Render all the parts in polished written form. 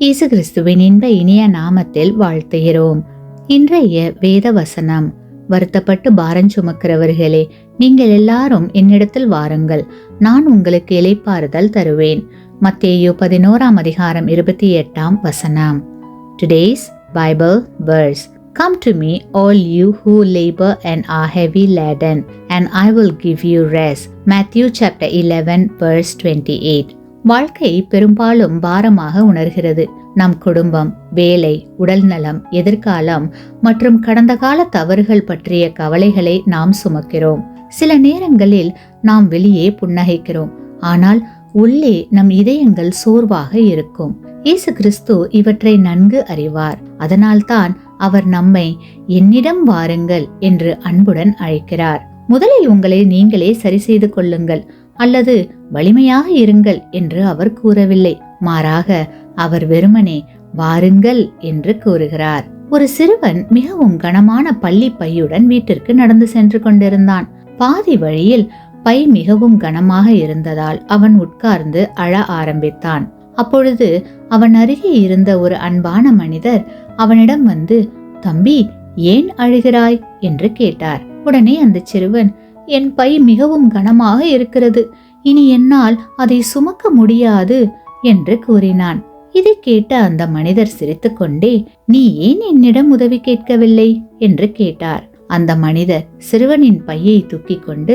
இயேசு கிறிஸ்துவின் இன்ப இனிய நாமத்தில் வாழ்த்துகிறோம். இன்றைய வேத வசனம்: வருத்தப்பட்டு பாரம் சுமக்கிறவர்களே, நீங்கள் எல்லாரும் என்னிடத்தில் வாருங்கள், நான் உங்களுக்கு இளைப்பாறுதல் தருவேன். மத்தேயு 11:28. Today's Bible verse: Come to me, all you who labor and are heavy laden, and I will give you rest. Matthew chapter 11 verse 28. வாழ்க்கை பெரும்பாலும் பாரமாக உணர்கிறது. நம் குடும்பம், வேலை, உடல்நலம், எதிர்காலம் மற்றும் கடந்த கால தவறுகள் பற்றிய கவலைகளை நாம் சுமக்கிறோம். சில நேரங்களில் நாம் வெளியே புன்னகைக்கிறோம், ஆனால் உள்ளே நம் இதயங்கள் சோர்வாக இருக்கும். இயேசு கிறிஸ்து இவற்றை நன்கு அறிவார். அதனால்தான் அவர் நம்மை என்னிடம் வாருங்கள் என்று அன்புடன் அழைக்கிறார். முதலில் உங்களை நீங்களே சரி செய்து கொள்ளுங்கள் அல்லது வலிமையாக இருங்கள் என்று அவர் கூறவில்லை. மாறாக அவர் வெறுமனே வாருங்கள் என்று கூறுகிறார். ஒரு சிறுவன் மிகவும் கனமான பள்ளி பையுடன் வீட்டிற்கு நடந்து சென்று கொண்டிருந்தான். பாதி வழியில் பை மிகவும் கனமாக இருந்ததால் அவன் உட்கார்ந்து அழ ஆரம்பித்தான். அப்பொழுது அவன் அருகே இருந்த ஒரு அன்பான மனிதர் அவனிடம் வந்து, தம்பி, ஏன் அழுகிறாய் என்று கேட்டார். உடனே அந்த சிறுவன், என் பை மிகவும் கனமாக இருக்கிறது, இனி என்னால் அதை சுமக்க முடியாது என்று கூறினான். இதை கேட்ட அந்த மனிதர் சிரித்துக்கொண்டே, நீ ஏன் என்னிடம் உதவி கேட்கவில்லை என்று கேட்டார். அந்த மனிதர் சிறுவனின் பையை தூக்கி கொண்டு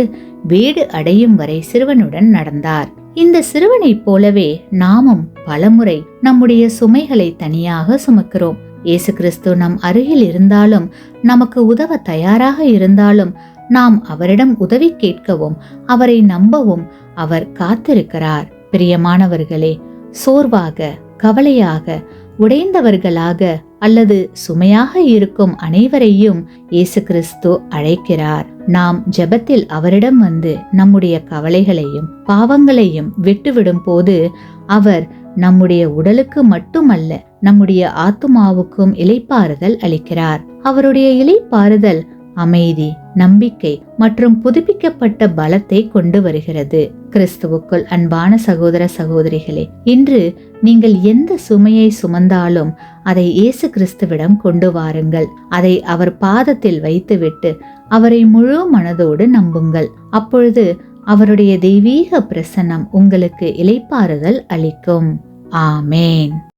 வீடு அடையும் வரை சிறுவனுடன் நடந்தார். இந்த சிறுவனைப் போலவே நாமும் பலமுறை நம்முடைய சுமைகளை தனியாக சுமக்கிறோம். இயேசு கிறிஸ்து நம் அருகில் இருந்தாலும், நமக்கு உதவ தயாராக இருந்தாலும், நாம் அவரிடம் உதவி கேட்கவும் அவரை நம்பவும் அவர் காத்திருக்கிறார். பிரியமானவர்களே, சோர்வாக, கவலையாக, உடைந்தவர்களாக அல்லது சுமையாக இருக்கும் அனைவரையும் இயேசு கிறிஸ்து அழைக்கிறார். நாம் ஜெபத்தில் அவரிடம் வந்து நம்முடைய கவலைகளையும் பாவங்களையும் விட்டுவிடும் போது அவர் நம்முடைய உடலுக்கு மட்டுமல்ல, நம்முடைய ஆத்துமாவுக்கும் இளைப்பாறுதல் அளிக்கிறார். அவருடைய இளைப்பாறுதல் அமைதி, நம்பிக்கை மற்றும் புதுப்பிக்கப்பட்ட பலத்தை கொண்டு வருகிறது. கிறிஸ்துவுக்குள் அன்பான சகோதர சகோதரிகளே, இன்று நீங்கள் எந்த சுமையை சுமந்தாலும் அதை இயேசு கிறிஸ்துவிடம் கொண்டு வாருங்கள். அதை அவர் பாதத்தில் வைத்துவிட்டு அவரை முழு மனதோடு நம்புங்கள். அப்பொழுது அவருடைய தெய்வீக பிரசன்னம் உங்களுக்கு இளைப்பாறுதல் அளிக்கும். ஆமேன்.